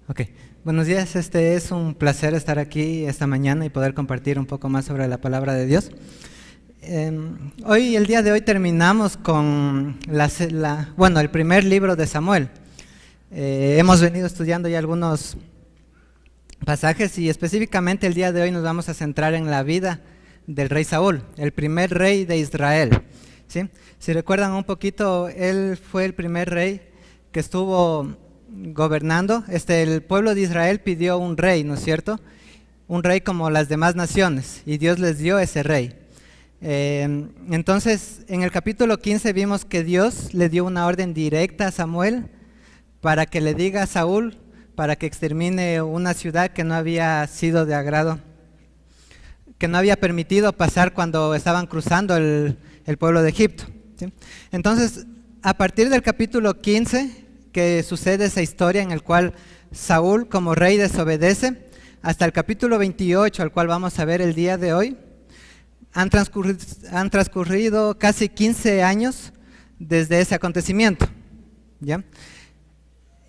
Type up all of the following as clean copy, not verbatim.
Ok, buenos días. Es un placer estar aquí esta mañana y poder compartir un poco más sobre la palabra de Dios. El día de hoy terminamos con el primer libro de Samuel. Hemos venido estudiando ya algunos pasajes y específicamente el día de hoy nos vamos a centrar en la vida del rey Saúl, el primer rey de Israel. ¿Sí? Si recuerdan un poquito, él fue el primer rey que estuvo gobernando. El pueblo de Israel pidió un rey, ¿no es cierto? Un rey como las demás naciones, y Dios les dio ese rey. Entonces, en el capítulo 15 vimos que Dios le dio una orden directa a Samuel para que le diga a Saúl para que extermine una ciudad que no había sido de agrado, que no había permitido pasar cuando estaban cruzando el pueblo de Egipto, ¿sí? Entonces, a partir del capítulo 15, que sucede esa historia en el cual Saúl como rey desobedece, hasta el capítulo 28, al cual vamos a ver el día de hoy, han transcurrido casi 15 años desde ese acontecimiento, ¿ya?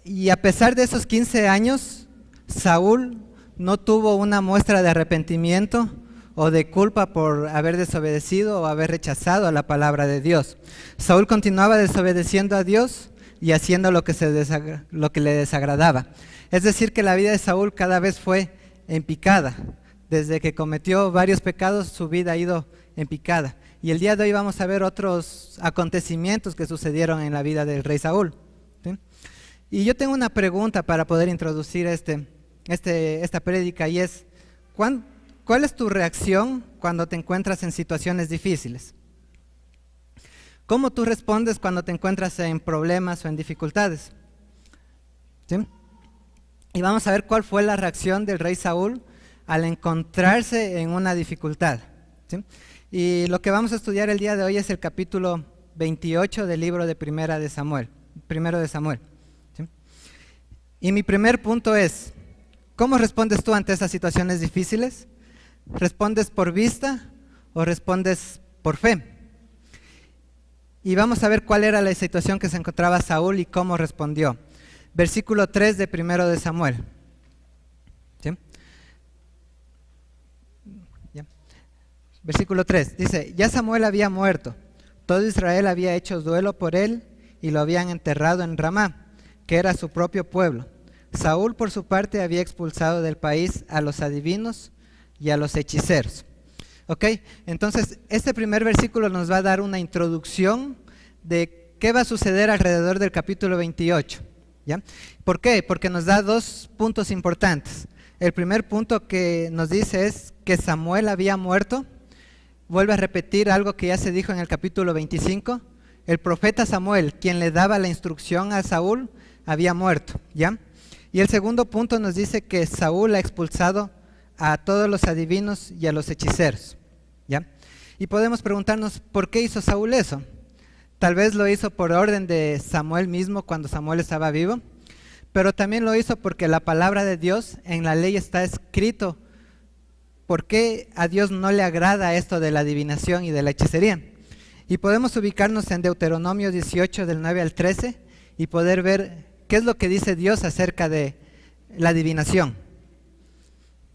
Y a pesar de esos 15 años, Saúl no tuvo una muestra de arrepentimiento o de culpa por haber desobedecido o haber rechazado a la palabra de Dios. Saúl continuaba desobedeciendo a Dios y haciendo lo que le desagradaba. Es decir, que la vida de Saúl cada vez fue en picada. Desde que cometió varios pecados, su vida ha ido en picada. Y el día de hoy vamos a ver otros acontecimientos que sucedieron en la vida del rey Saúl, ¿sí? Y yo tengo una pregunta para poder introducir esta prédica, y es, ¿cuál es tu reacción cuando te encuentras en situaciones difíciles? ¿Cómo tú respondes cuando te encuentras en problemas o en dificultades? ¿Sí? Y vamos a ver cuál fue la reacción del rey Saúl al encontrarse en una dificultad, ¿sí? Y lo que vamos a estudiar el día de hoy es el capítulo 28 del libro de primero de Samuel. ¿Sí? Y mi primer punto es, ¿cómo respondes tú ante esas situaciones difíciles? ¿Respondes por vista o respondes por fe? Y vamos a ver cuál era la situación que se encontraba Saúl y cómo respondió. Versículo 3 de primero de Samuel. ¿Sí? ¿Ya? Versículo 3 dice, ya Samuel había muerto, todo Israel había hecho duelo por él y lo habían enterrado en Ramá, que era su propio pueblo. Saúl por su parte había expulsado del país a los adivinos y a los hechiceros. Ok, entonces este primer versículo nos va a dar una introducción de qué va a suceder alrededor del capítulo 28, ¿ya? ¿Por qué? Porque nos da dos puntos importantes. El primer punto que nos dice es que Samuel había muerto. Vuelve a repetir algo que ya se dijo en el capítulo 25. El profeta Samuel, quien le daba la instrucción a Saúl, había muerto, ¿ya? Y el segundo punto nos dice que Saúl ha expulsado a todos los adivinos y a los hechiceros, ¿ya? Y podemos preguntarnos, ¿por qué hizo Saúl eso? Tal vez lo hizo por orden de Samuel mismo cuando Samuel estaba vivo, pero también lo hizo porque la palabra de Dios en la ley está escrito. ¿Por qué a Dios no le agrada esto de la adivinación y de la hechicería? Y podemos ubicarnos en Deuteronomio 18 del 9 al 13 y poder ver qué es lo que dice Dios acerca de la adivinación.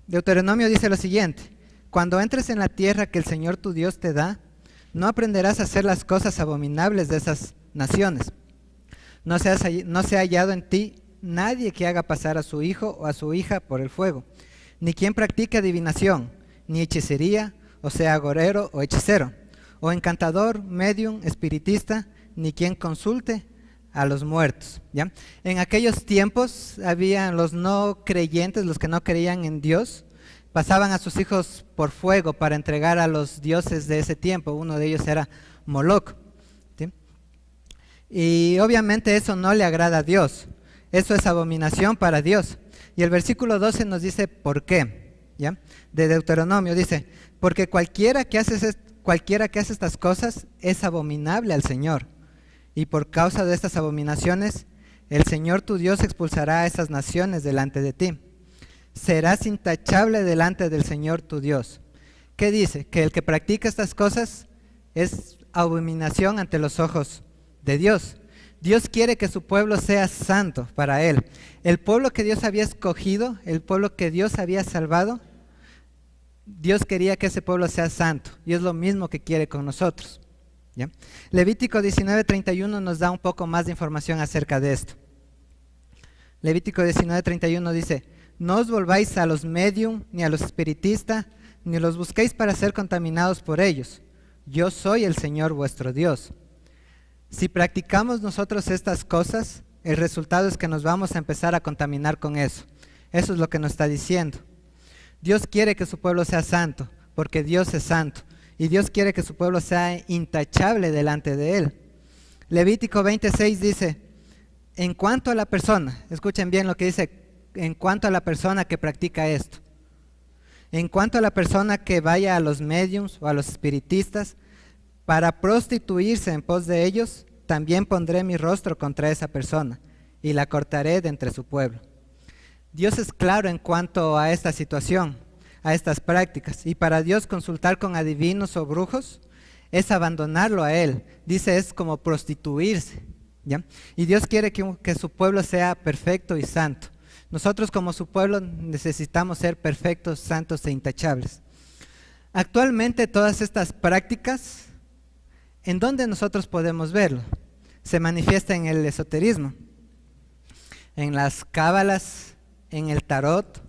Deuteronomio dice lo siguiente: cuando entres en la tierra que el Señor tu Dios te da, no aprenderás a hacer las cosas abominables de esas naciones. No se ha hallado en ti nadie que haga pasar a su hijo o a su hija por el fuego, ni quien practique adivinación, ni hechicería, o sea, agorero o hechicero, o encantador, medium, espiritista, ni quien consulte a los muertos, ¿ya? En aquellos tiempos habían los no creyentes, los que no creían en Dios, pasaban a sus hijos por fuego para entregar a los dioses de ese tiempo. Uno de ellos era Moloch, ¿sí? Y obviamente eso no le agrada a Dios, eso es abominación para Dios. Y el versículo 12 nos dice por qué, ¿ya? De Deuteronomio dice, porque cualquiera que hace estas cosas es abominable al Señor, y por causa de estas abominaciones el Señor tu Dios expulsará a esas naciones delante de ti. Serás intachable delante del Señor tu Dios. ¿Qué dice? Que el que practica estas cosas es abominación ante los ojos de Dios. Dios quiere que su pueblo sea santo para Él. El pueblo que Dios había escogido, el pueblo que Dios había salvado, Dios quería que ese pueblo sea santo. Y es lo mismo que quiere con nosotros. ¿Ya? Levítico 19:31 nos da un poco más de información acerca de esto. Levítico 19:31 dice: no os volváis a los medium, ni a los espiritistas, ni los busquéis para ser contaminados por ellos. Yo soy el Señor vuestro Dios. Si practicamos nosotros estas cosas, el resultado es que nos vamos a empezar a contaminar con eso. Eso es lo que nos está diciendo. Dios quiere que su pueblo sea santo, porque Dios es santo. Y Dios quiere que su pueblo sea intachable delante de Él. Levítico 26 dice: en cuanto a la persona, escuchen bien lo que dice, en cuanto a la persona que practica esto, en cuanto a la persona que vaya a los mediums o a los espiritistas para prostituirse en pos de ellos, también pondré mi rostro contra esa persona y la cortaré de entre su pueblo. Dios es claro en cuanto a esta situación, a estas prácticas, y para Dios consultar con adivinos o brujos es abandonarlo a Él. Dice, es como prostituirse, ¿ya? Y Dios quiere que su pueblo sea perfecto y santo. Nosotros como su pueblo necesitamos ser perfectos, santos e intachables. Actualmente todas estas prácticas, ¿en dónde nosotros podemos verlo? Se manifiesta en el esoterismo, en las cábalas, en el tarot,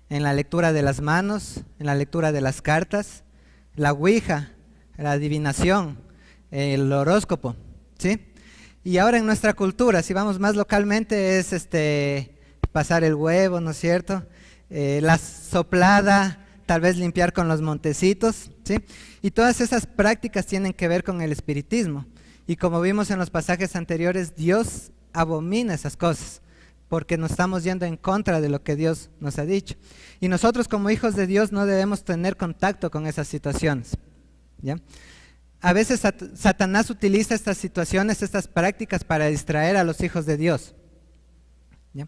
en la lectura de las manos, en la lectura de las cartas, la ouija, la adivinación, el horóscopo, ¿sí? Y ahora en nuestra cultura, si vamos más localmente, es pasar el huevo, ¿no es cierto? La soplada, tal vez limpiar con los montecitos, ¿sí? Y todas esas prácticas tienen que ver con el espiritismo. Y como vimos en los pasajes anteriores, Dios abomina esas cosas, porque nos estamos yendo en contra de lo que Dios nos ha dicho. Y nosotros como hijos de Dios no debemos tener contacto con esas situaciones, ¿ya? A veces Satanás utiliza estas situaciones, estas prácticas para distraer a los hijos de Dios, ¿ya?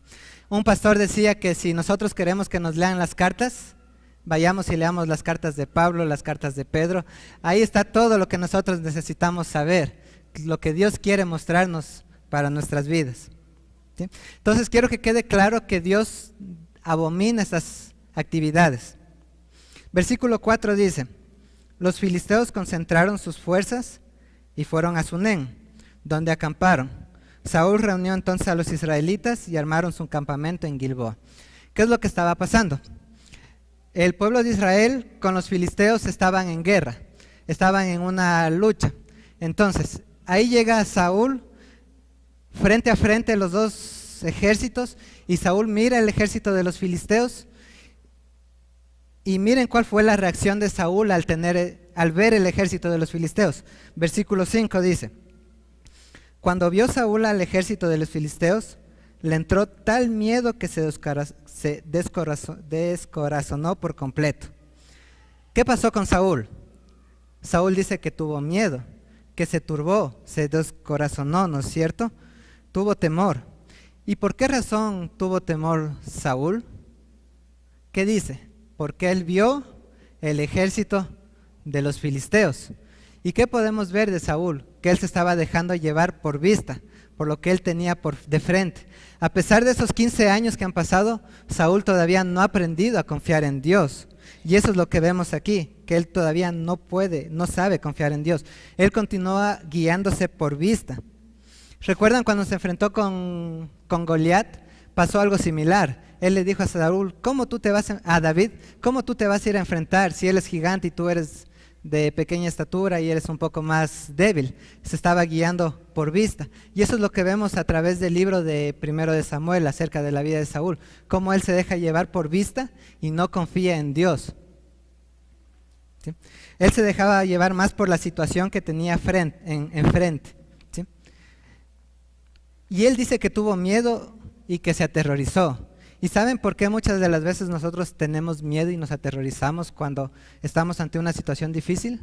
Un pastor decía que si nosotros queremos que nos lean las cartas, vayamos y leamos las cartas de Pablo, las cartas de Pedro. Ahí está todo lo que nosotros necesitamos saber, lo que Dios quiere mostrarnos para nuestras vidas, ¿sí? Entonces quiero que quede claro que Dios abomina estas actividades. Versículo 4 dice: los filisteos concentraron sus fuerzas y fueron a Sunén, donde acamparon. Saúl reunió entonces a los israelitas y armaron su campamento en Gilboa. ¿Qué es lo que estaba pasando? El pueblo de Israel con los filisteos estaban en guerra, estaban en una lucha. Entonces, ahí llega Saúl frente a frente los dos ejércitos, y Saúl mira el ejército de los filisteos, y miren cuál fue la reacción de Saúl al ver el ejército de los filisteos. Versículo 5 dice: cuando vio Saúl al ejército de los filisteos, le entró tal miedo que se descorazonó por completo. ¿Qué pasó con Saúl? Saúl dice que tuvo miedo, que se turbó, se descorazonó, ¿no es cierto? Tuvo temor. ¿Y por qué razón tuvo temor Saúl? ¿Qué dice? Porque él vio el ejército de los filisteos. ¿Y qué podemos ver de Saúl? Que él se estaba dejando llevar por vista, por lo que él tenía de frente. A pesar de esos 15 años que han pasado, Saúl todavía no ha aprendido a confiar en Dios. Y eso es lo que vemos aquí, que él todavía no sabe confiar en Dios. Él continúa guiándose por vista. ¿Recuerdan cuando se enfrentó con Goliat? Pasó algo similar. Él le dijo a Saúl, a David, ¿cómo tú te vas a ir a enfrentar si él es gigante y tú eres de pequeña estatura y eres un poco más débil? Se estaba guiando por vista. Y eso es lo que vemos a través del libro de Primero de Samuel acerca de la vida de Saúl, cómo él se deja llevar por vista y no confía en Dios, ¿sí? Él se dejaba llevar más por la situación que tenía enfrente, ¿sí? Y él dice que tuvo miedo y que se aterrorizó. ¿Y saben por qué muchas de las veces nosotros tenemos miedo y nos aterrorizamos cuando estamos ante una situación difícil?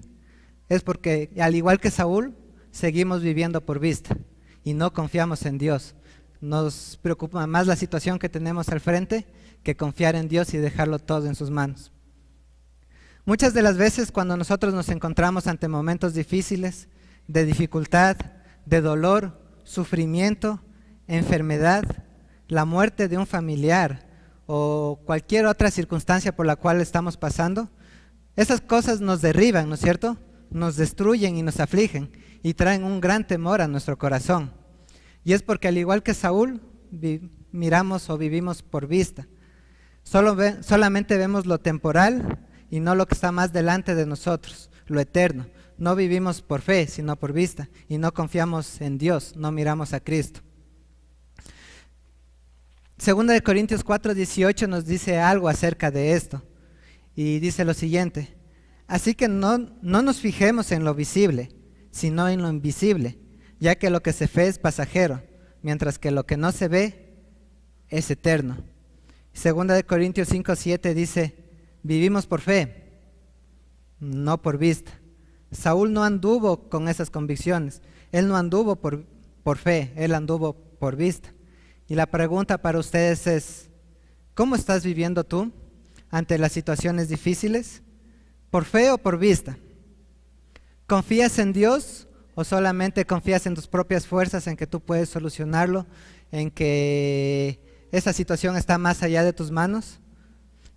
Es porque, al igual que Saúl, seguimos viviendo por vista y no confiamos en Dios. Nos preocupa más la situación que tenemos al frente que confiar en Dios y dejarlo todo en sus manos. Muchas de las veces cuando nosotros nos encontramos ante momentos difíciles, de dificultad, de dolor, sufrimiento, enfermedad, la muerte de un familiar o cualquier otra circunstancia por la cual estamos pasando, esas cosas nos derriban, ¿no es cierto? Nos destruyen y nos afligen y traen un gran temor a nuestro corazón. Y es porque al igual que Saúl, miramos o vivimos por vista. Solamente vemos lo temporal y no lo que está más delante de nosotros, lo eterno. No vivimos por fe, sino por vista, y no confiamos en Dios, no miramos a Cristo. Segunda de Corintios 4:18 nos dice algo acerca de esto, y dice lo siguiente: así que no nos fijemos en lo visible, sino en lo invisible, ya que lo que se ve es pasajero, mientras que lo que no se ve es eterno. Segunda de Corintios 5:7 dice: vivimos por fe, no por vista. Saúl no anduvo con esas convicciones, él no anduvo por fe, él anduvo por vista. Y la pregunta para ustedes es: ¿cómo estás viviendo tú ante las situaciones difíciles? ¿Por fe o por vista? ¿Confías en Dios o solamente confías en tus propias fuerzas, en que tú puedes solucionarlo, en que esa situación está más allá de tus manos?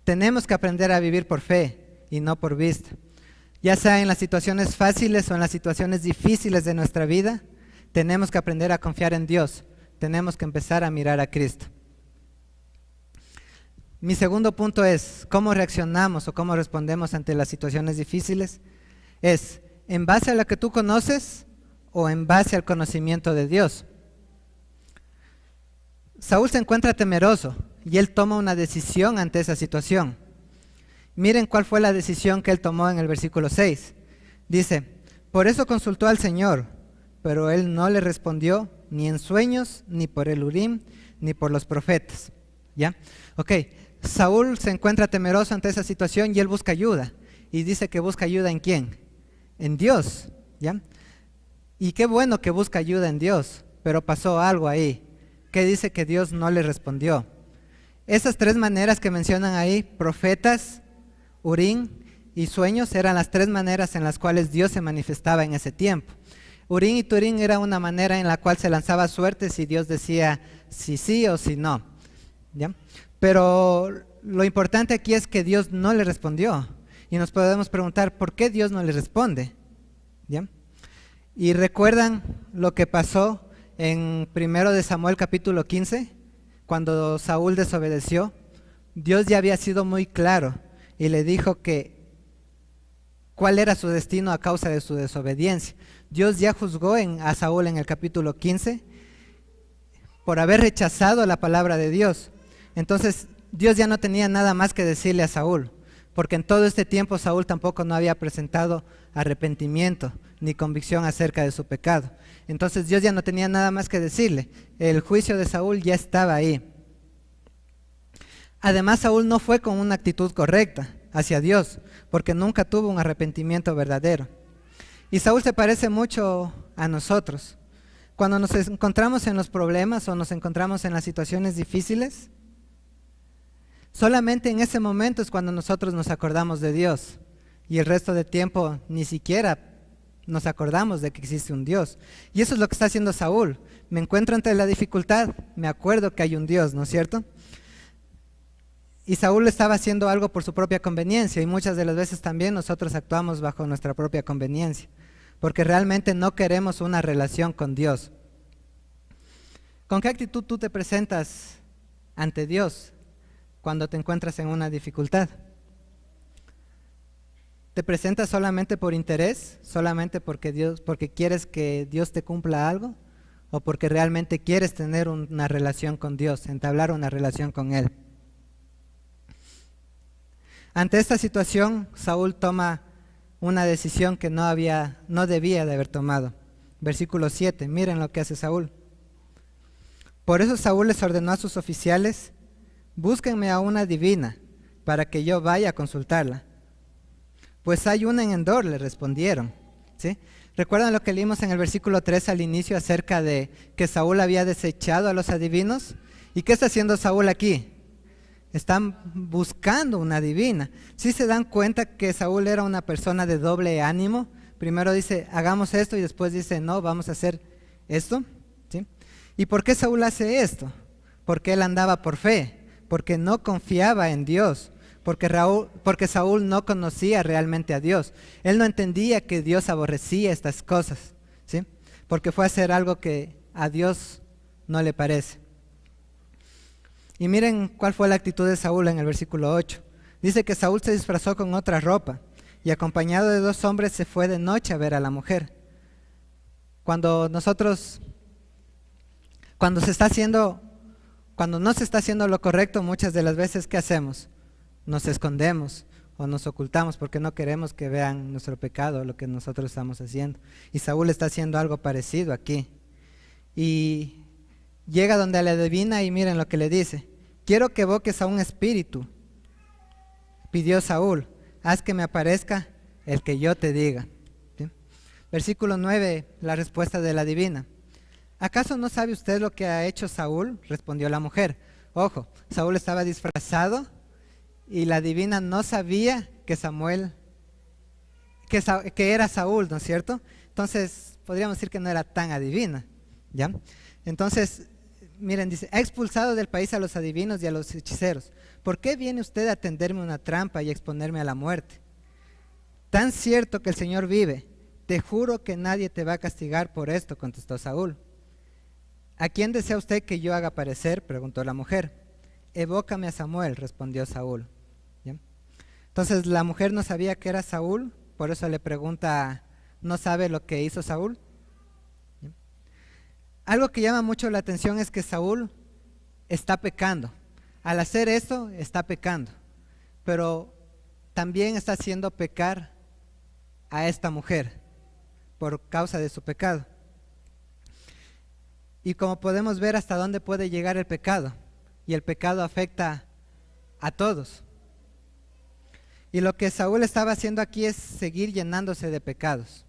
Tenemos que aprender a vivir por fe y no por vista. Ya sea en las situaciones fáciles o en las situaciones difíciles de nuestra vida, tenemos que aprender a confiar en Dios. Tenemos que empezar a mirar a Cristo. Mi segundo punto es: ¿cómo reaccionamos o cómo respondemos ante las situaciones difíciles? Es en base a lo que tú conoces o en base al conocimiento de Dios. Saúl se encuentra temeroso y él toma una decisión ante esa situación. Miren cuál fue la decisión que él tomó en el versículo 6. Dice: por eso consultó al Señor, pero él no le respondió ni en sueños, ni por el Urim, ni por los profetas. ¿Ya? Ok, Saúl se encuentra temeroso ante esa situación y él busca ayuda. Y dice que busca ayuda ¿en quién? En Dios. ¿Ya? Y qué bueno que busca ayuda en Dios, pero pasó algo ahí, que dice que Dios no le respondió. Esas tres maneras que mencionan ahí, profetas, Urim y sueños, eran las tres maneras en las cuales Dios se manifestaba en ese tiempo. Urim y Turim era una manera en la cual se lanzaba suertes y Dios decía si sí o si no. ¿Ya? Pero lo importante aquí es que Dios no le respondió. Y nos podemos preguntar, ¿por qué Dios no le responde? ¿Ya? Y recuerdan lo que pasó en 1 de Samuel capítulo 15, cuando Saúl desobedeció. Dios ya había sido muy claro y le dijo que cuál era su destino a causa de su desobediencia. Dios ya juzgó a Saúl en el capítulo 15 por haber rechazado la palabra de Dios. Entonces Dios ya no tenía nada más que decirle a Saúl, porque en todo este tiempo Saúl tampoco no había presentado arrepentimiento ni convicción acerca de su pecado. Entonces Dios ya no tenía nada más que decirle. El juicio de Saúl ya estaba ahí. Además, Saúl no fue con una actitud correcta hacia Dios, porque nunca tuvo un arrepentimiento verdadero. Y Saúl se parece mucho a nosotros. Cuando nos encontramos en los problemas o nos encontramos en las situaciones difíciles, solamente en ese momento es cuando nosotros nos acordamos de Dios, y el resto del tiempo ni siquiera nos acordamos de que existe un Dios. Y eso es lo que está haciendo Saúl. Me encuentro ante la dificultad, me acuerdo que hay un Dios, ¿no es cierto? Y Saúl estaba haciendo algo por su propia conveniencia, y muchas de las veces también nosotros actuamos bajo nuestra propia conveniencia, porque realmente no queremos una relación con Dios. ¿Con qué actitud tú te presentas ante Dios cuando te encuentras en una dificultad? ¿Te presentas solamente por interés, solamente porque quieres que Dios te cumpla algo, o porque realmente quieres tener una relación con Dios, entablar una relación con Él? Ante esta situación, Saúl toma una decisión que no debía de haber tomado. Versículo 7, miren lo que hace Saúl. Por eso Saúl les ordenó a sus oficiales: búsquenme a una divina para que yo vaya a consultarla. Pues hay una en Endor, le respondieron. ¿Sí? ¿Recuerdan lo que leímos en el versículo 3 al inicio acerca de que Saúl había desechado a los adivinos? ¿Y qué está haciendo Saúl aquí? Están buscando una divina. ¿Sí se dan cuenta que Saúl era una persona de doble ánimo? Primero dice, hagamos esto, y después dice, no, vamos a hacer esto. ¿Sí? ¿Y por qué Saúl hace esto? Porque él andaba por fe, porque no confiaba en Dios, porque Saúl no conocía realmente a Dios. Él no entendía que Dios aborrecía estas cosas, ¿sí? Porque fue a hacer algo que a Dios no le parece. Y miren cuál fue la actitud de Saúl en el versículo 8. Dice que Saúl se disfrazó con otra ropa y acompañado de 2 hombres se fue de noche a ver a la mujer. Cuando no se está haciendo lo correcto, muchas de las veces, ¿qué hacemos? Nos escondemos o nos ocultamos porque no queremos que vean nuestro pecado, lo que nosotros estamos haciendo. Y Saúl está haciendo algo parecido aquí. Y llega donde le adivina y miren lo que le dice. Quiero que evoques a un espíritu. Pidió Saúl, haz que me aparezca el que yo te diga. ¿Sí? Versículo 9, la respuesta de la divina. ¿Acaso no sabe usted lo que ha hecho Saúl? Respondió la mujer. Ojo, Saúl estaba disfrazado y la divina no sabía que que era Saúl, ¿no es cierto? Entonces, podríamos decir que no era tan adivina, ¿ya? Entonces, miren, dice, ha expulsado del país a los adivinos y a los hechiceros. ¿Por qué viene usted a tenderme una trampa y exponerme a la muerte? Tan cierto que el Señor vive, te juro que nadie te va a castigar por esto, contestó Saúl. ¿A quién desea usted que yo haga aparecer?, preguntó la mujer. Evócame a Samuel, respondió Saúl. ¿Ya? Entonces la mujer no sabía que era Saúl, por eso le pregunta, ¿no sabe lo que hizo Saúl? ¿Ya? Algo que llama mucho la atención es que Saúl está pecando. Al hacer esto, está pecando, pero también está haciendo pecar a esta mujer por causa de su pecado. Y como podemos ver hasta dónde puede llegar el pecado, y el pecado afecta a todos. Y lo que Saúl estaba haciendo aquí es seguir llenándose de pecados.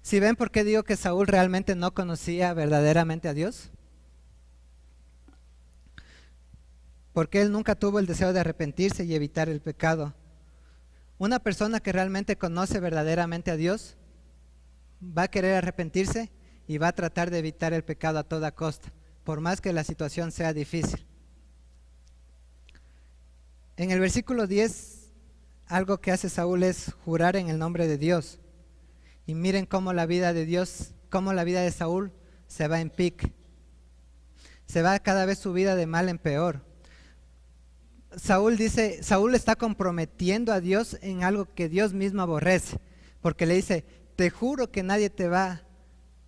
¿Sí ven por qué digo que Saúl realmente no conocía verdaderamente a Dios? Porque él nunca tuvo el deseo de arrepentirse y evitar el pecado. Una persona que realmente conoce verdaderamente a Dios va a querer arrepentirse y va a tratar de evitar el pecado a toda costa, por más que la situación sea difícil. En el versículo 10, algo que hace Saúl es jurar en el nombre de Dios. Y miren cómo la vida de Saúl se va en pique. Se va cada vez su vida de mal en peor. Saúl está comprometiendo a Dios en algo que Dios mismo aborrece, porque le dice, te juro que nadie te va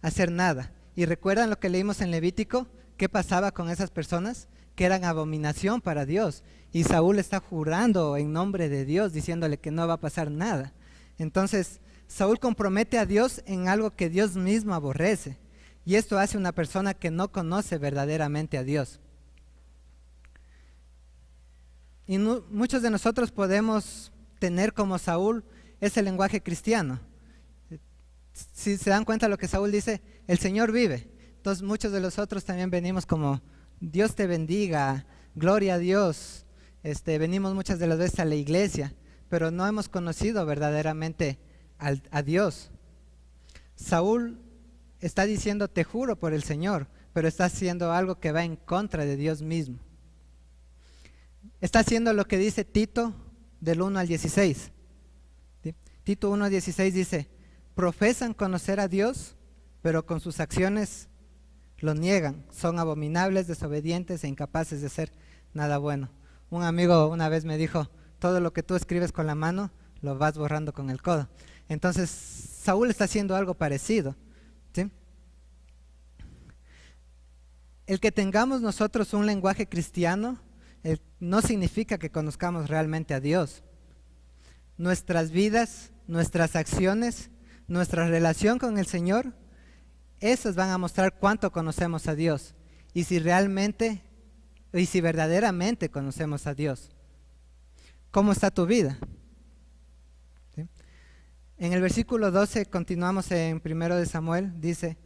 a hacer nada. Y recuerdan lo que leímos en Levítico, qué pasaba con esas personas, que eran abominación para Dios. Y Saúl está jurando en nombre de Dios, diciéndole que no va a pasar nada. Entonces, Saúl compromete a Dios en algo que Dios mismo aborrece. Y esto hace una persona que no conoce verdaderamente a Dios. Y muchos de nosotros podemos tener como Saúl ese lenguaje cristiano. Si se dan cuenta lo que Saúl dice, el Señor vive. Entonces muchos de nosotros también venimos como, Dios te bendiga, gloria a Dios. Venimos muchas de las veces a la iglesia, pero no hemos conocido verdaderamente a Dios. Saúl está diciendo, te juro por el Señor, pero está haciendo algo que va en contra de Dios mismo. Está haciendo lo que dice Tito del 1 al 16. ¿Sí? Tito 1 al 16 dice, profesan conocer a Dios, pero con sus acciones lo niegan. Son abominables, desobedientes e incapaces de hacer nada bueno. Un amigo una vez me dijo, todo lo que tú escribes con la mano, lo vas borrando con el codo. Entonces, Saúl está haciendo algo parecido. ¿Sí? El que tengamos nosotros un lenguaje cristiano, no significa que conozcamos realmente a Dios. Nuestras vidas, nuestras acciones, nuestra relación con el Señor, esas van a mostrar cuánto conocemos a Dios y si verdaderamente conocemos a Dios. ¿Cómo está tu vida? ¿Sí? En el versículo 12 continuamos en 1 de Samuel, dice,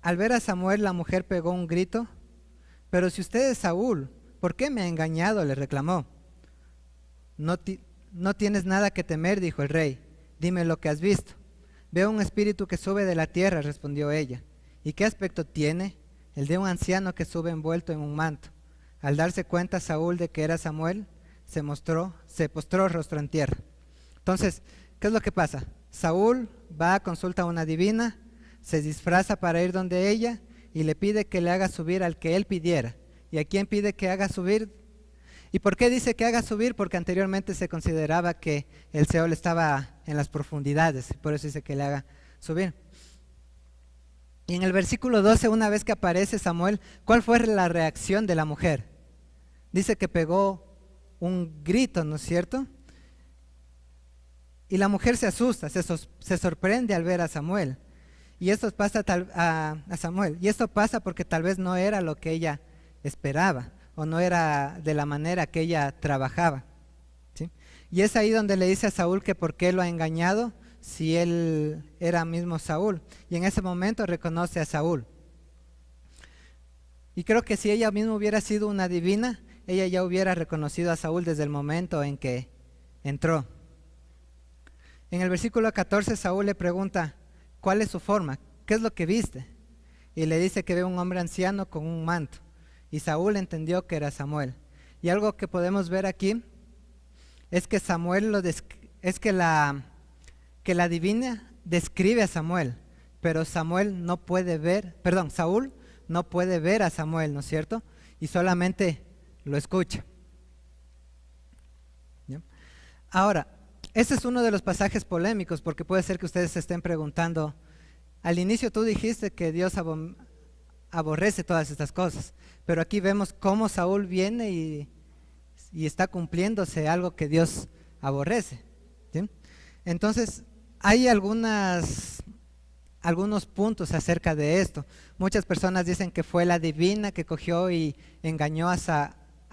al ver a Samuel la mujer pegó un grito, pero si usted es Saúl, ¿por qué me ha engañado?, le reclamó. No tienes nada que temer, dijo el rey, dime lo que has visto. Veo un espíritu que sube de la tierra, respondió ella, ¿Y qué aspecto tiene? El de un anciano que sube envuelto en un manto. Al darse cuenta Saúl de que era Samuel, se postró rostro en tierra. Entonces, ¿qué es lo que pasa? Saúl va, consulta a una divina, se disfraza para ir donde ella y le pide que le haga subir al que él pidiera. ¿Y a quién pide que haga subir? ¿Y por qué dice que haga subir? Porque anteriormente se consideraba que el Seol estaba en las profundidades, por eso dice que le haga subir. Y en el versículo 12, una vez que aparece Samuel, ¿cuál fue la reacción de la mujer? Dice que pegó un grito, ¿no es cierto? Y la mujer se asusta, se sorprende al ver a Samuel. Y esto pasa a Samuel. Y esto pasa porque tal vez no era lo que ella esperaba, o no era de la manera que ella trabajaba, ¿sí? Y es ahí donde le dice a Saúl que por qué lo ha engañado si él era mismo Saúl. Y en ese momento reconoce a Saúl. Y creo que si ella misma hubiera sido una divina, ella ya hubiera reconocido a Saúl desde el momento en que entró. En el versículo 14 Saúl le pregunta, ¿cuál es su forma? ¿Qué es lo que viste? Y le dice que ve un hombre anciano con un manto. Y Saúl entendió que era Samuel. Y algo que podemos ver aquí es que que la divina describe a Samuel, pero Saúl no puede ver a Samuel, ¿no es cierto? Y solamente lo escucha. ¿Ya? Ahora, este es uno de los pasajes polémicos, porque puede ser que ustedes se estén preguntando, al inicio tú dijiste que Dios aborrece todas estas cosas, pero aquí vemos cómo Saúl viene y está cumpliéndose algo que Dios aborrece, ¿sí? Entonces, hay algunos puntos acerca de esto. Muchas personas dicen que fue la divina que cogió y engañó a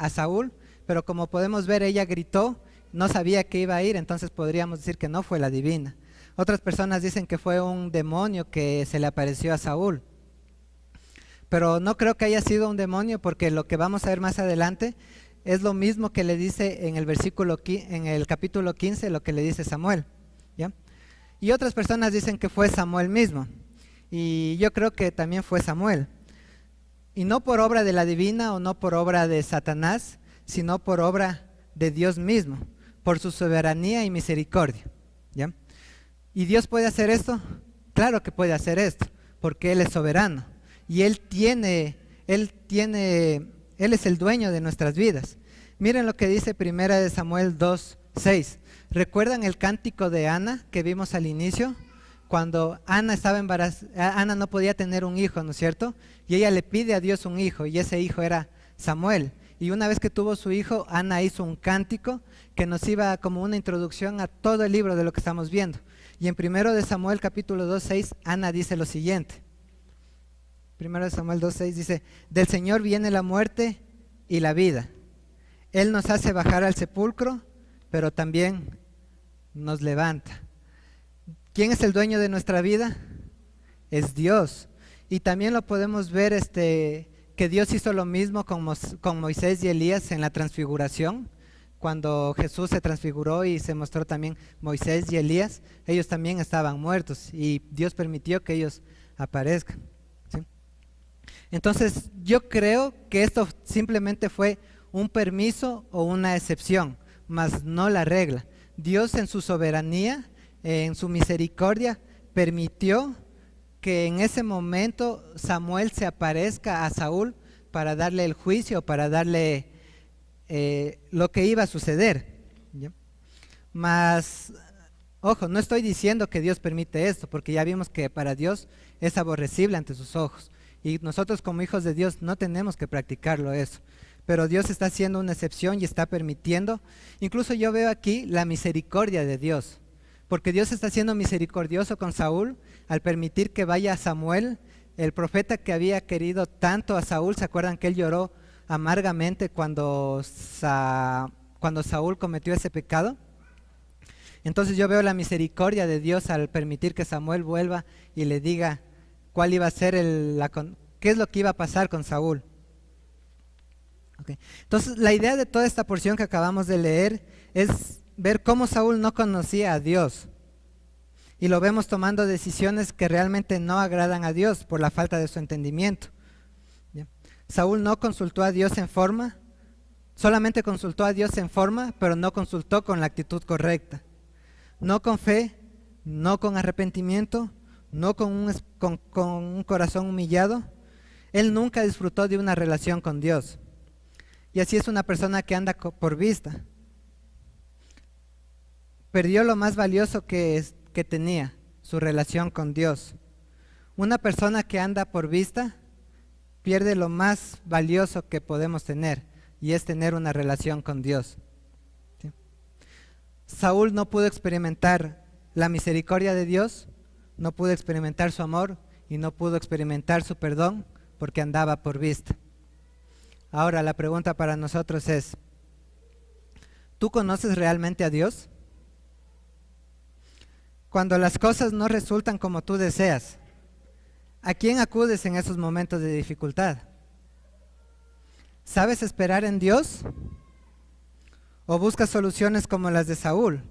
Saúl, pero como podemos ver, ella gritó, no sabía que iba a ir, entonces podríamos decir que no fue la divina. Otras personas dicen que fue un demonio que se le apareció a Saúl, pero no creo que haya sido un demonio, porque lo que vamos a ver más adelante es lo mismo que le dice en el capítulo 15, lo que le dice Samuel, ¿ya? Y otras personas dicen que fue Samuel mismo, y yo creo que también fue Samuel, y no por obra de la divina o no por obra de Satanás, sino por obra de Dios mismo, por su soberanía y misericordia, ¿ya? ¿Y Dios puede hacer esto? Claro que puede hacer esto, porque Él es soberano, y Él es el dueño de nuestras vidas. Miren lo que dice 1 Samuel 2:6. ¿Recuerdan el cántico de Ana que vimos al inicio? Cuando Ana estaba embarazada, Ana no podía tener un hijo, ¿no es cierto? Y ella le pide a Dios un hijo, y ese hijo era Samuel. Y una vez que tuvo su hijo, Ana hizo un cántico que nos iba como una introducción a todo el libro de lo que estamos viendo. Y en 1 Samuel capítulo 2:6, Ana dice lo siguiente. 1 Samuel 2:6 dice, del Señor viene la muerte y la vida. Él nos hace bajar al sepulcro, pero también nos levanta. ¿Quién es el dueño de nuestra vida? Es Dios. Y también lo podemos ver que Dios hizo lo mismo con Moisés y Elías en la transfiguración. Cuando Jesús se transfiguró y se mostró también Moisés y Elías, ellos también estaban muertos y Dios permitió que ellos aparezcan, ¿sí? Entonces yo creo que esto simplemente fue un permiso o una excepción, mas no la regla. Dios en su soberanía, en su misericordia, permitió que en ese momento Samuel se aparezca a Saúl para darle el juicio, para darle lo que iba a suceder, ¿ya? Mas, ojo, no estoy diciendo que Dios permite esto, porque ya vimos que para Dios es aborrecible ante sus ojos, y nosotros como hijos de Dios no tenemos que practicarlo eso, pero Dios está haciendo una excepción y está permitiendo. Incluso yo veo aquí la misericordia de Dios, porque Dios está siendo misericordioso con Saúl al permitir que vaya Samuel, el profeta que había querido tanto a Saúl. ¿Se acuerdan que él lloró amargamente cuando Saúl cometió ese pecado? Entonces yo veo la misericordia de Dios al permitir que Samuel vuelva y le diga cuál iba a ser qué es lo que iba a pasar con Saúl. Okay. Entonces la idea de toda esta porción que acabamos de leer es ver cómo Saúl no conocía a Dios. y lo vemos tomando decisiones que realmente no agradan a Dios por la falta de su entendimiento. ¿Ya? Saúl no consultó a Dios en forma, solamente consultó a Dios en forma, pero no consultó con la actitud correcta. No con fe, no con arrepentimiento, no con un corazón humillado. Él nunca disfrutó de una relación con Dios. Y así es una persona que anda por vista. Perdió lo más valioso que tenía, su relación con Dios. Una persona que anda por vista pierde lo más valioso que podemos tener, y es tener una relación con Dios. ¿Sí? Saúl no pudo experimentar la misericordia de Dios, no pudo experimentar su amor y no pudo experimentar su perdón porque andaba por vista. Ahora la pregunta para nosotros es, ¿tú conoces realmente a Dios? Cuando las cosas no resultan como tú deseas, ¿a quién acudes en esos momentos de dificultad? ¿Sabes esperar en Dios? ¿O buscas soluciones como las de Saúl?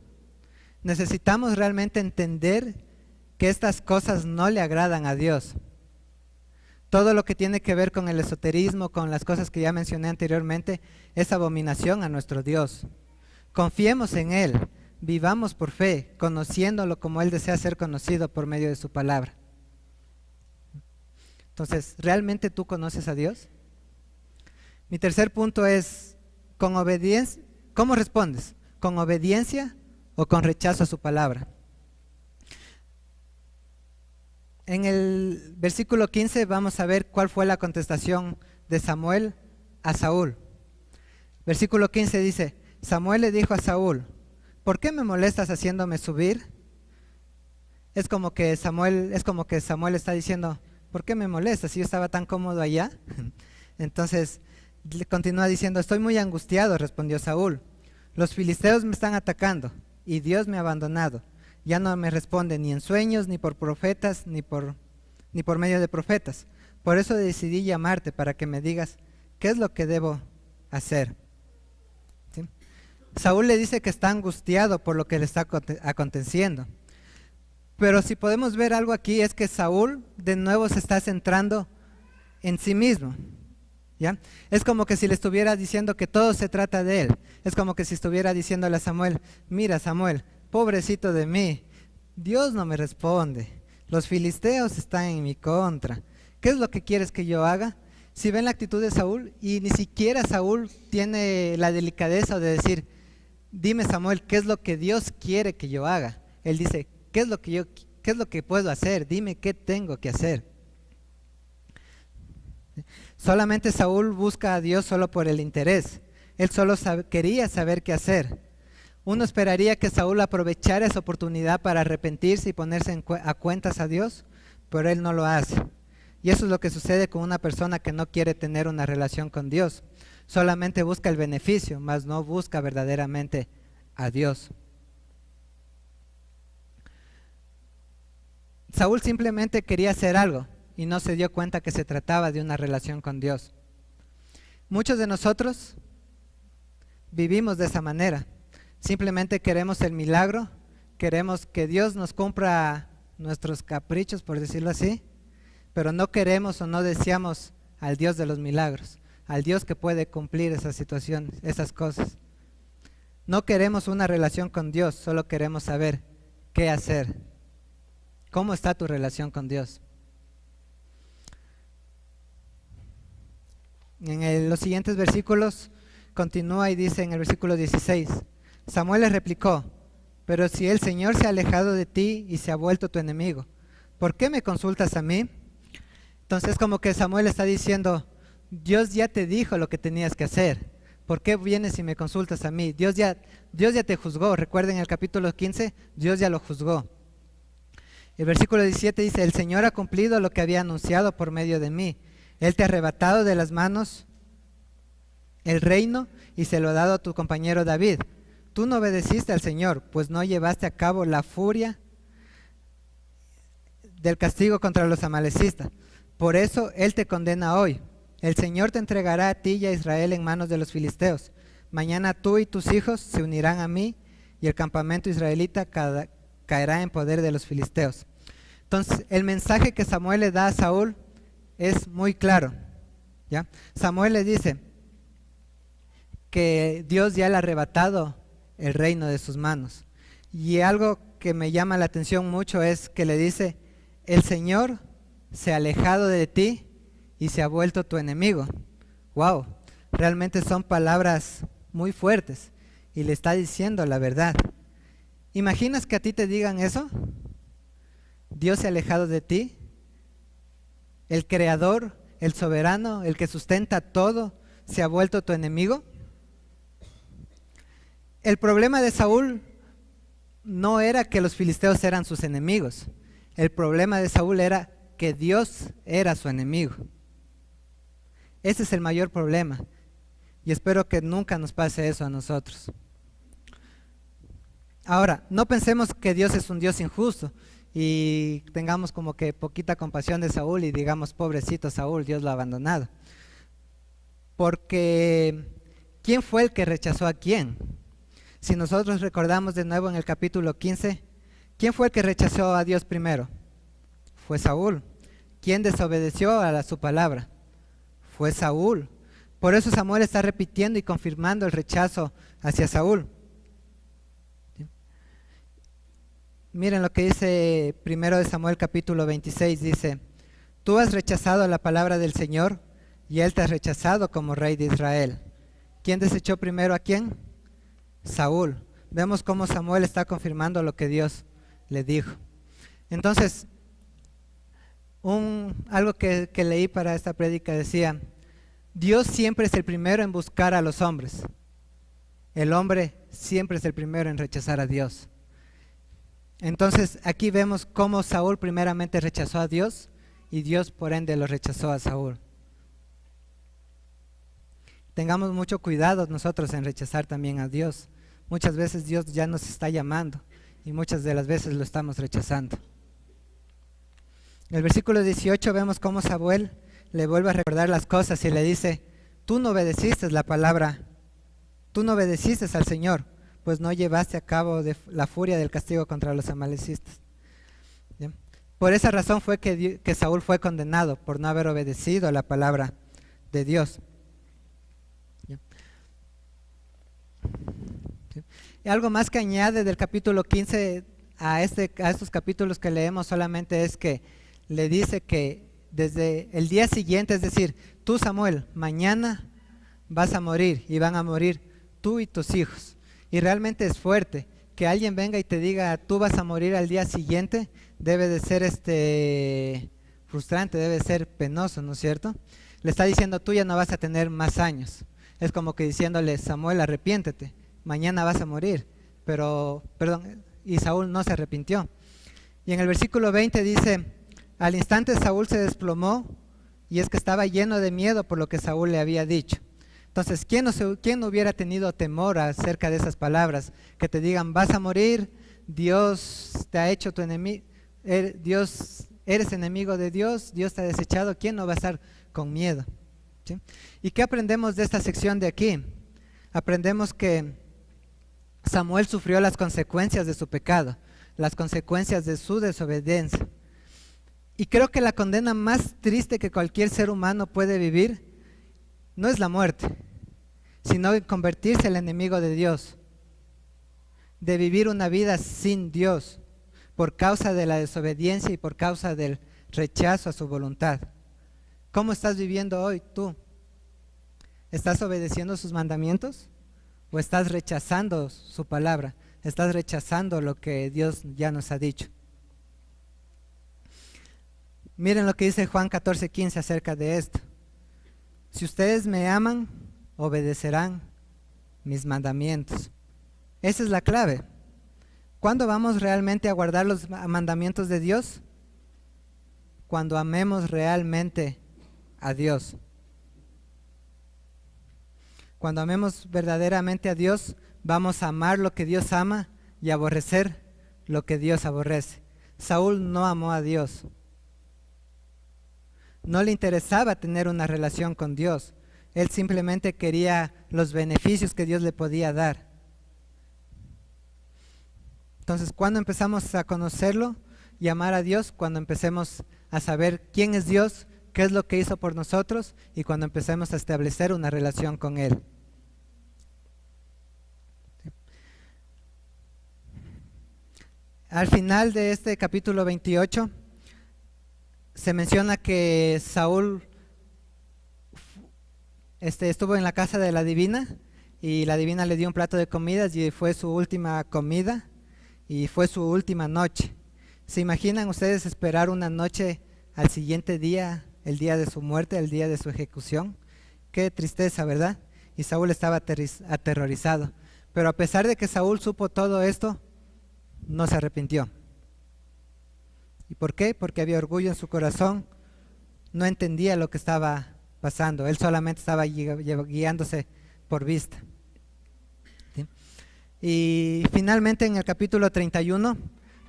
Necesitamos realmente entender que estas cosas no le agradan a Dios. Todo lo que tiene que ver con el esoterismo, con las cosas que ya mencioné anteriormente, es abominación a nuestro Dios. Confiemos en Él, vivamos por fe, conociéndolo como Él desea ser conocido por medio de su palabra. Entonces, ¿realmente tú conoces a Dios? Mi tercer punto es, con obediencia, ¿cómo respondes? ¿Con obediencia o con rechazo a su palabra? En el versículo 15 vamos a ver cuál fue la contestación de Samuel a Saúl. Versículo 15 dice, Samuel le dijo a Saúl, ¿por qué me molestas haciéndome subir? Es como que Samuel está diciendo, ¿por qué me molestas si yo estaba tan cómodo allá? Entonces le continúa diciendo, estoy muy angustiado, respondió Saúl. Los filisteos me están atacando y Dios me ha abandonado. Ya no me responde ni en sueños, ni por profetas, ni por medio de profetas. Por eso decidí llamarte para que me digas qué es lo que debo hacer. ¿Sí? Saúl le dice que está angustiado por lo que le está aconteciendo. Pero si podemos ver algo aquí es que Saúl de nuevo se está centrando en sí mismo. ¿Ya? Es como que si le estuviera diciendo que todo se trata de él. Es como que si estuviera diciéndole a Samuel, mira Samuel, pobrecito de mí, Dios no me responde, los filisteos están en mi contra, ¿qué es lo que quieres que yo haga? Si ven la actitud de Saúl, y ni siquiera Saúl tiene la delicadeza de decir, dime Samuel, ¿qué es lo que Dios quiere que yo haga? Él dice, ¿qué es lo que puedo hacer? Dime qué tengo que hacer. Solamente Saúl busca a Dios solo por el interés, él solo quería saber qué hacer. Uno esperaría que Saúl aprovechara esa oportunidad para arrepentirse y ponerse a cuentas a Dios, pero él no lo hace. Y eso es lo que sucede con una persona que no quiere tener una relación con Dios. Solamente busca el beneficio, mas no busca verdaderamente a Dios. Saúl simplemente quería hacer algo y no se dio cuenta que se trataba de una relación con Dios. Muchos de nosotros vivimos de esa manera. Simplemente queremos el milagro, queremos que Dios nos cumpla nuestros caprichos, por decirlo así, pero no queremos o no deseamos al Dios de los milagros, al Dios que puede cumplir esas situaciones, esas cosas. No queremos una relación con Dios, solo queremos saber qué hacer. ¿Cómo está tu relación con Dios? En los siguientes versículos continúa y dice en el versículo 16, Samuel le replicó, pero si el Señor se ha alejado de ti y se ha vuelto tu enemigo, ¿por qué me consultas a mí? Entonces como que Samuel está diciendo, Dios ya te dijo lo que tenías que hacer, ¿por qué vienes y me consultas a mí? Dios ya te juzgó, recuerden el capítulo 15, Dios ya lo juzgó. El versículo 17 dice, el Señor ha cumplido lo que había anunciado por medio de mí, Él te ha arrebatado de las manos el reino y se lo ha dado a tu compañero David. Tú no obedeciste al Señor, pues no llevaste a cabo la furia del castigo contra los amalecistas. Por eso Él te condena hoy. El Señor te entregará a ti y a Israel en manos de los filisteos. Mañana tú y tus hijos se unirán a mí y el campamento israelita caerá en poder de los filisteos. Entonces, el mensaje que Samuel le da a Saúl es muy claro, ¿ya? Samuel le dice que Dios ya le ha arrebatado el reino de sus manos. Y algo que me llama la atención mucho es que le dice, el Señor se ha alejado de ti y se ha vuelto tu enemigo. Wow, realmente son palabras muy fuertes y le está diciendo la verdad. ¿Imaginas que a ti te digan eso? Dios se ha alejado de ti, el creador, el soberano, el que sustenta todo, se ha vuelto tu enemigo. El problema de Saúl no era que los filisteos eran sus enemigos. El problema de Saúl era que Dios era su enemigo. Ese es el mayor problema. Y espero que nunca nos pase eso a nosotros. Ahora, no pensemos que Dios es un Dios injusto y tengamos como que poquita compasión de Saúl y digamos, pobrecito Saúl, Dios lo ha abandonado. Porque, ¿quién fue el que rechazó a quién? Si nosotros recordamos de nuevo en el capítulo 15, ¿quién fue el que rechazó a Dios primero? Fue Saúl. ¿Quién desobedeció a su palabra? Fue Saúl. Por eso Samuel está repitiendo y confirmando el rechazo hacia Saúl. ¿Sí? Miren lo que dice 1 Samuel capítulo 26, dice, tú has rechazado la palabra del Señor y Él te ha rechazado como rey de Israel. ¿Quién desechó primero a quién? Saúl. Vemos cómo Samuel está confirmando lo que Dios le dijo. Entonces, algo que leí para esta prédica decía, Dios siempre es el primero en buscar a los hombres. El hombre siempre es el primero en rechazar a Dios. Entonces, aquí vemos cómo Saúl primeramente rechazó a Dios y Dios por ende lo rechazó a Saúl. Tengamos mucho cuidado nosotros en rechazar también a Dios. Muchas veces Dios ya nos está llamando y muchas de las veces lo estamos rechazando. En el versículo 18 vemos cómo Samuel le vuelve a recordar las cosas y le dice, tú no obedeciste la palabra, tú no obedeciste al Señor, pues no llevaste a cabo la furia del castigo contra los amalecistas. ¿Bien? Por esa razón fue que Saúl fue condenado por no haber obedecido a la palabra de Dios. ¿Sí? Y algo más que añade del capítulo 15 a estos capítulos que leemos solamente es que le dice que desde el día siguiente, es decir, tú Samuel, mañana vas a morir y van a morir tú y tus hijos. Y realmente es fuerte que alguien venga y te diga tú vas a morir al día siguiente, debe de ser frustrante, debe ser penoso, ¿no es cierto? Le está diciendo tú ya no vas a tener más años. Es como que diciéndole, Samuel, arrepiéntete, mañana vas a morir. Y Saúl no se arrepintió. Y en el versículo 20 dice, al instante Saúl se desplomó y es que estaba lleno de miedo por lo que Saúl le había dicho. Entonces, ¿quién no hubiera tenido temor acerca de esas palabras? Que te digan, vas a morir, Dios te ha hecho tu enemigo, eres enemigo de Dios, Dios te ha desechado, ¿quién no va a estar con miedo? ¿Sí? ¿Y qué aprendemos de esta sección de aquí? Aprendemos que Samuel sufrió las consecuencias de su pecado, las consecuencias de su desobediencia. Y creo que la condena más triste que cualquier ser humano puede vivir no es la muerte, sino convertirse en el enemigo de Dios, de vivir una vida sin Dios por causa de la desobediencia y por causa del rechazo a su voluntad. ¿Cómo estás viviendo hoy tú? ¿Estás obedeciendo sus mandamientos o estás rechazando su palabra? ¿Estás rechazando lo que Dios ya nos ha dicho? Miren lo que dice Juan 14:15 acerca de esto. Si ustedes me aman, obedecerán mis mandamientos. Esa es la clave. ¿Cuándo vamos realmente a guardar los mandamientos de Dios? Cuando amemos realmente a Dios. Cuando amemos verdaderamente a Dios, vamos a amar lo que Dios ama y aborrecer lo que Dios aborrece. Saúl no amó a Dios. No le interesaba tener una relación con Dios. Él simplemente quería los beneficios que Dios le podía dar. Entonces, ¿cuándo empezamos a conocerlo y amar a Dios? Cuando empecemos a saber quién es Dios, qué es lo que hizo por nosotros y cuando empecemos a establecer una relación con Él. Al final de este capítulo 28 se menciona que Saúl estuvo en la casa de la divina y la divina le dio un plato de comidas y fue su última comida y fue su última noche. ¿Se imaginan ustedes esperar una noche al siguiente día, el día de su muerte, el día de su ejecución? Qué tristeza, ¿verdad? Y Saúl estaba aterrorizado. Pero a pesar de que Saúl supo todo esto, no se arrepintió. ¿Y por qué? Porque había orgullo en su corazón, no entendía lo que estaba pasando, él solamente estaba guiándose por vista. ¿Sí? Y finalmente en el capítulo 31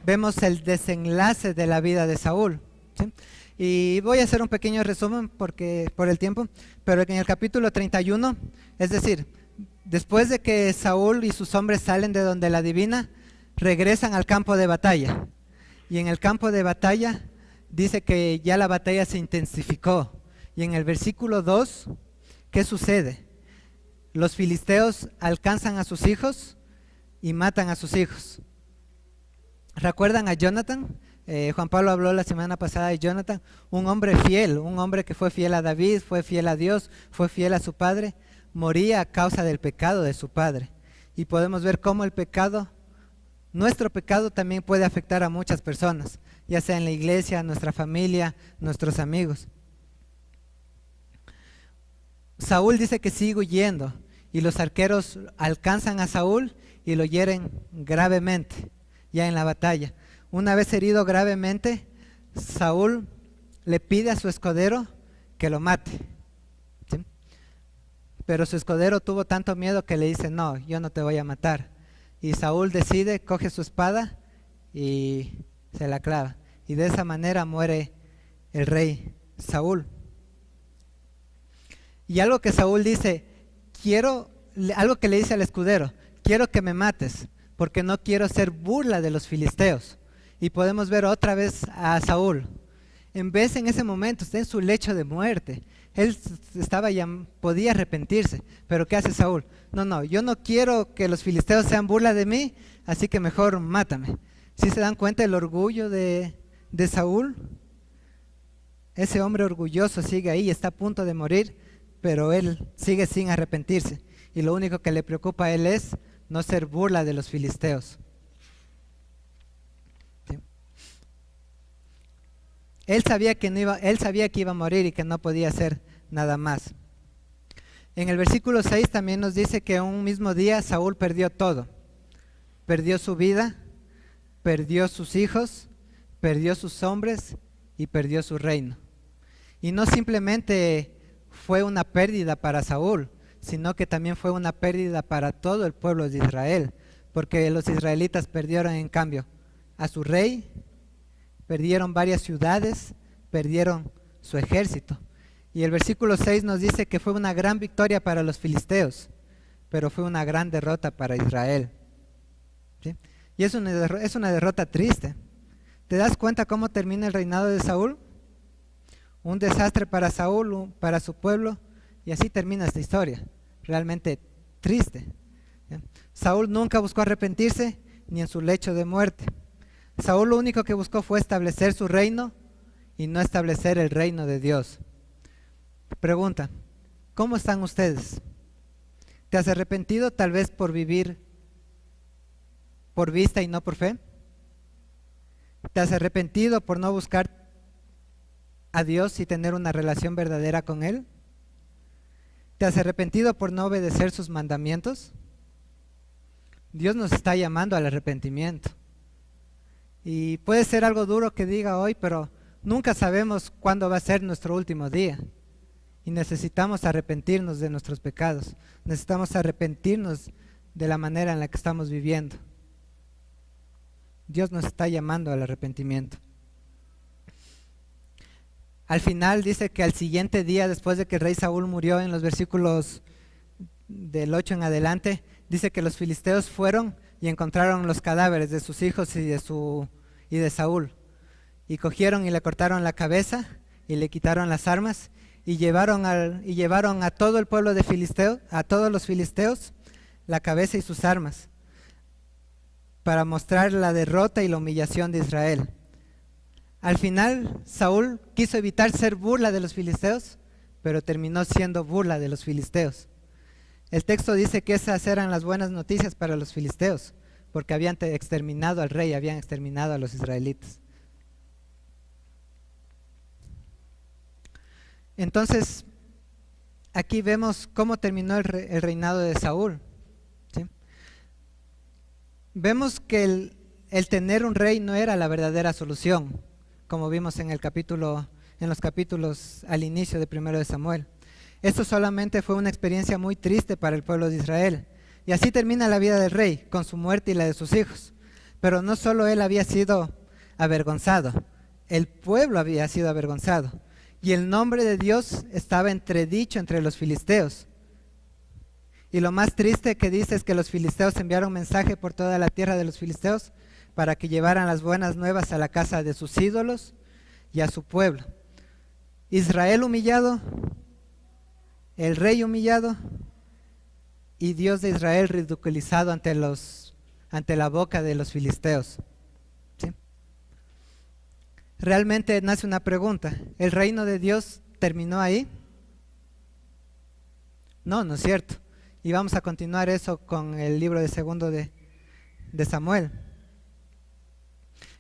vemos el desenlace de la vida de Saúl. ¿Sí? Y voy a hacer un pequeño resumen por el tiempo, pero en el capítulo 31, es decir, después de que Saúl y sus hombres salen de donde la divina, regresan al campo de batalla. Y en el campo de batalla dice que ya la batalla se intensificó. Y en el versículo 2, ¿qué sucede? Los filisteos alcanzan a sus hijos y matan a sus hijos. ¿Recuerdan a Jonathan? Juan Pablo habló la semana pasada de Jonathan, un hombre fiel, un hombre que fue fiel a David, fue fiel a Dios, fue fiel a su padre, moría a causa del pecado de su padre. Y podemos ver cómo el pecado, nuestro pecado también puede afectar a muchas personas, ya sea en la iglesia, nuestra familia, nuestros amigos. Saúl dice que sigue huyendo y los arqueros alcanzan a Saúl y lo hieren gravemente ya en la batalla. Una vez herido gravemente, Saúl le pide a su escudero que lo mate. ¿Sí? Pero su escudero tuvo tanto miedo que le dice, no, yo no te voy a matar. Y Saúl decide, coge su espada y se la clava. Y de esa manera muere el rey Saúl. Y algo que Saúl dice, algo que le dice al escudero, quiero que me mates, porque no quiero ser burla de los filisteos. Y podemos ver otra vez a Saúl. En vez en ese momento, está en su lecho de muerte. Él podía arrepentirse, pero ¿qué hace Saúl? No, yo no quiero que los filisteos sean burla de mí, así que mejor mátame. ¿Sí se dan cuenta del orgullo de Saúl? Ese hombre orgulloso sigue ahí, está a punto de morir, pero él sigue sin arrepentirse. Y lo único que le preocupa a él es no ser burla de los filisteos. ¿Sí? Él sabía que iba a morir y que no podía hacer nada más. En el versículo 6 también nos dice que un mismo día Saúl perdió todo. Perdió su vida, perdió sus hijos, perdió sus hombres y perdió su reino. Y no simplemente fue una pérdida para Saúl, sino que también fue una pérdida para todo el pueblo de Israel, porque los israelitas perdieron en cambio a su rey, perdieron varias ciudades, perdieron su ejército. Y el versículo 6 nos dice que fue una gran victoria para los filisteos, pero fue una gran derrota para Israel. ¿Sí? Y es una derrota triste. ¿Te das cuenta cómo termina el reinado de Saúl? Un desastre para Saúl, para su pueblo, y así termina esta historia, realmente triste. ¿Sí? Saúl nunca buscó arrepentirse ni en su lecho de muerte. Saúl lo único que buscó fue establecer su reino y no establecer el reino de Dios. Pregunta, ¿cómo están ustedes? ¿Te has arrepentido tal vez por vivir por vista y no por fe? ¿Te has arrepentido por no buscar a Dios y tener una relación verdadera con Él? ¿Te has arrepentido por no obedecer sus mandamientos? Dios nos está llamando al arrepentimiento. Y puede ser algo duro que diga hoy, pero nunca sabemos cuándo va a ser nuestro último día. Y necesitamos arrepentirnos de nuestros pecados. Necesitamos arrepentirnos de la manera en la que estamos viviendo. Dios nos está llamando al arrepentimiento. Al final dice que al siguiente día, después de que el rey Saúl murió, en los versículos del 8 en adelante, dice que los filisteos fueron y encontraron los cadáveres de sus hijos y de Saúl. Y cogieron y le cortaron la cabeza y le quitaron las armas y llevaron a todo el pueblo de Filisteo, a todos los filisteos, la cabeza y sus armas, para mostrar la derrota y la humillación de Israel. Al final, Saúl quiso evitar ser burla de los filisteos, pero terminó siendo burla de los filisteos. El texto dice que esas eran las buenas noticias para los filisteos, porque habían exterminado al rey, habían exterminado a los israelitas. Entonces, aquí vemos cómo terminó el reinado de Saúl, ¿sí? Vemos que el tener un rey no era la verdadera solución, como vimos en los capítulos al inicio de 1 de Samuel. Esto solamente fue una experiencia muy triste para el pueblo de Israel. Y así termina la vida del rey, con su muerte y la de sus hijos. Pero no solo él había sido avergonzado, el pueblo había sido avergonzado. Y el nombre de Dios estaba entredicho entre los filisteos. Y lo más triste que dice es que los filisteos enviaron mensaje por toda la tierra de los filisteos para que llevaran las buenas nuevas a la casa de sus ídolos y a su pueblo. Israel humillado, el rey humillado y Dios de Israel ridiculizado ante la boca de los filisteos. ¿Sí? Realmente nace una pregunta: ¿el reino de Dios terminó ahí? No, no es cierto. Y vamos a continuar eso con el libro de segundo de Samuel.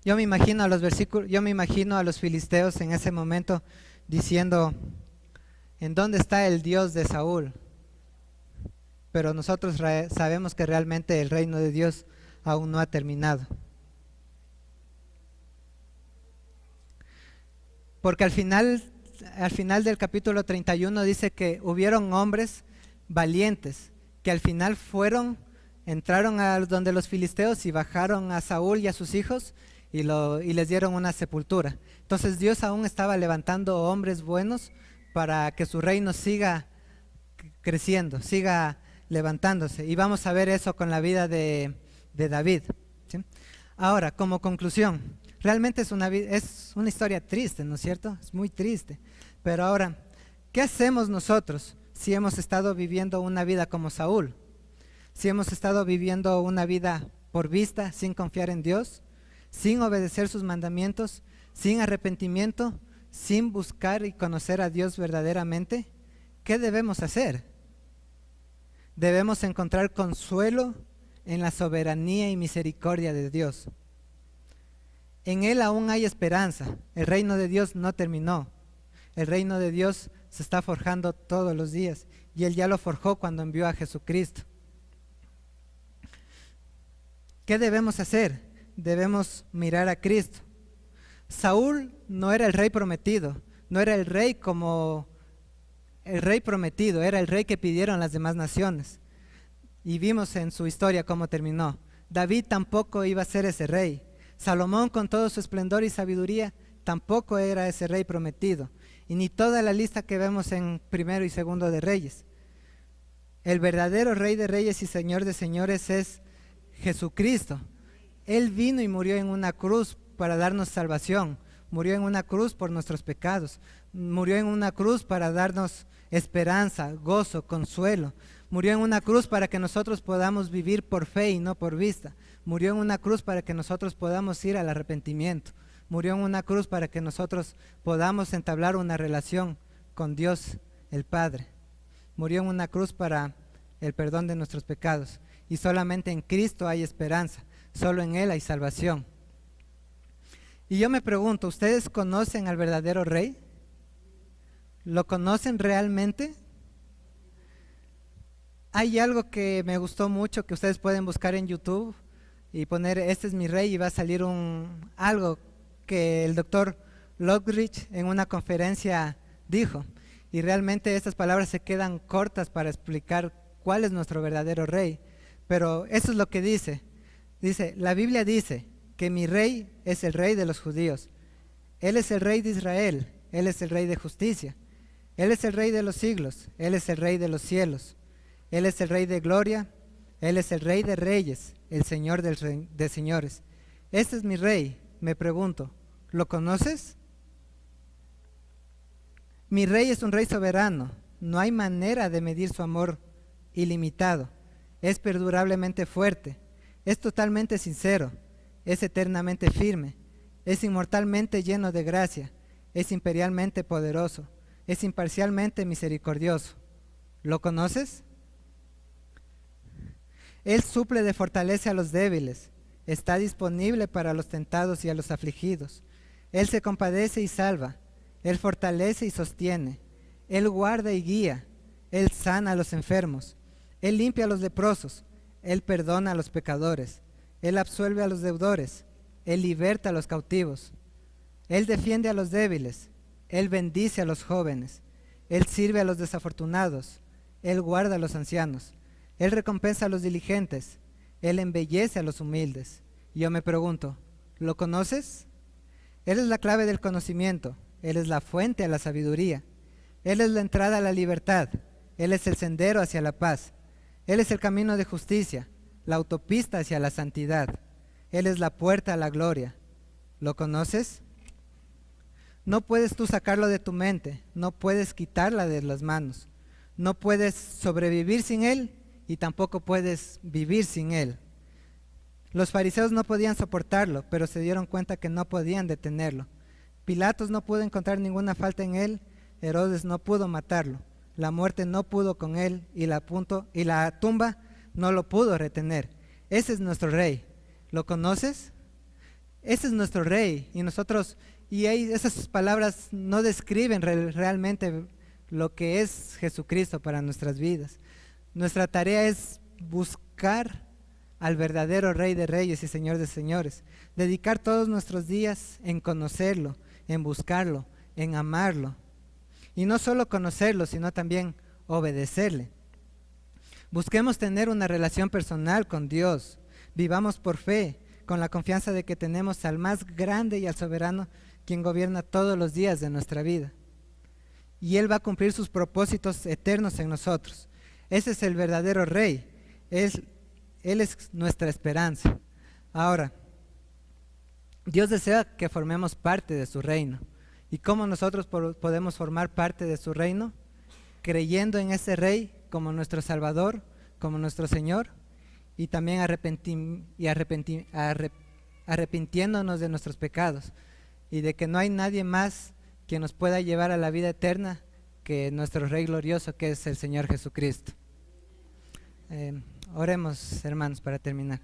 Yo me imagino a los filisteos en ese momento diciendo: ¿en dónde está el Dios de Saúl? Pero nosotros sabemos que realmente el reino de Dios aún no ha terminado. Porque al final del capítulo 31 dice que hubieron hombres valientes que al final entraron a donde los filisteos y bajaron a Saúl y a sus hijos y les dieron una sepultura. Entonces Dios aún estaba levantando hombres buenos para que su reino siga creciendo, siga levantándose. Y vamos a ver eso con la vida de David, ¿sí? Ahora, como conclusión, realmente es una historia triste, ¿no es cierto? Es muy triste. Pero ahora, ¿qué hacemos nosotros si hemos estado viviendo una vida como Saúl? Si hemos estado viviendo una vida por vista, sin confiar en Dios, sin obedecer sus mandamientos, sin arrepentimiento, sin buscar y conocer a Dios verdaderamente, ¿qué debemos hacer? Debemos encontrar consuelo en la soberanía y misericordia de Dios. En Él aún hay esperanza. El reino de Dios no terminó. El reino de Dios se está forjando todos los días y Él ya lo forjó cuando envió a Jesucristo. ¿Qué debemos hacer? Debemos mirar a Cristo. Saúl no era el rey prometido, no era el rey como el rey prometido, era el rey que pidieron las demás naciones. Y vimos en su historia cómo terminó. David tampoco iba a ser ese rey. Salomón, con todo su esplendor y sabiduría, tampoco era ese rey prometido. Y ni toda la lista que vemos en primero y segundo de Reyes. El verdadero Rey de Reyes y Señor de Señores es Jesucristo. Él vino y murió en una cruz para darnos salvación. Murió en una cruz por nuestros pecados. Murió en una cruz para darnos esperanza, gozo, consuelo. Murió en una cruz para que nosotros podamos vivir por fe y no por vista. Murió en una cruz para que nosotros podamos ir al arrepentimiento. Murió en una cruz para que nosotros podamos entablar una relación con Dios el Padre. Murió en una cruz para el perdón de nuestros pecados. Y solamente en Cristo hay esperanza. Solo en Él hay salvación. Y yo me pregunto, ¿ustedes conocen al verdadero Rey? ¿Lo conocen realmente? Hay algo que me gustó mucho que ustedes pueden buscar en YouTube y poner "este es mi rey" y va a salir algo que el doctor Lockridge en una conferencia dijo. Y realmente estas palabras se quedan cortas para explicar cuál es nuestro verdadero rey. Pero eso es lo que dice. Dice, la Biblia dice que mi rey es el rey de los judíos. Él es el rey de Israel. Él es el rey de justicia. Él es el rey de los siglos. Él es el rey de los cielos. Él es el rey de gloria, Él es el Rey de Reyes, el Señor de señores. Este es mi Rey. Me pregunto, ¿lo conoces? Mi Rey es un Rey soberano. No hay manera de medir su amor ilimitado. Es perdurablemente fuerte. Es totalmente sincero. Es eternamente firme. Es inmortalmente lleno de gracia. Es imperialmente poderoso. Es imparcialmente misericordioso. ¿Lo conoces? Él suple de fortaleza a los débiles. Está disponible para los tentados y a los afligidos. Él se compadece y salva. Él fortalece y sostiene. Él guarda y guía. Él sana a los enfermos. Él limpia a los leprosos. Él perdona a los pecadores. Él absuelve a los deudores. Él liberta a los cautivos. Él defiende a los débiles. Él bendice a los jóvenes. Él sirve a los desafortunados. Él guarda a los ancianos. Él recompensa a los diligentes. Él embellece a los humildes. Y yo me pregunto, ¿lo conoces? Él es la clave del conocimiento. Él es la fuente a la sabiduría. Él es la entrada a la libertad. Él es el sendero hacia la paz. Él es el camino de justicia, la autopista hacia la santidad. Él es la puerta a la gloria. ¿Lo conoces? No puedes tú sacarlo de tu mente, no puedes quitarla de las manos. No puedes sobrevivir sin Él y tampoco puedes vivir sin Él. Los fariseos no podían soportarlo, pero se dieron cuenta que no podían detenerlo. Pilatos no pudo encontrar ninguna falta en Él, Herodes no pudo matarlo, la muerte no pudo con Él y la tumba no lo pudo retener. Ese es nuestro Rey. ¿Lo conoces? Ese es nuestro Rey y esas palabras no describen realmente lo que es Jesucristo para nuestras vidas. Nuestra tarea es buscar al verdadero Rey de Reyes y Señor de Señores. Dedicar todos nuestros días en conocerlo, en buscarlo, en amarlo. Y no solo conocerlo, sino también obedecerle. Busquemos tener una relación personal con Dios. Vivamos por fe, con la confianza de que tenemos al más grande y al soberano, quien gobierna todos los días de nuestra vida. Y Él va a cumplir sus propósitos eternos en nosotros. Ese es el verdadero Rey. Él es nuestra esperanza. Ahora, Dios desea que formemos parte de su reino. ¿Y cómo nosotros podemos formar parte de su reino? Creyendo en ese Rey como nuestro Salvador, como nuestro Señor, y también arrepintiéndonos de nuestros pecados y de que no hay nadie más que nos pueda llevar a la vida eterna que nuestro Rey glorioso, que es el Señor Jesucristo. Oremos, hermanos, para terminar.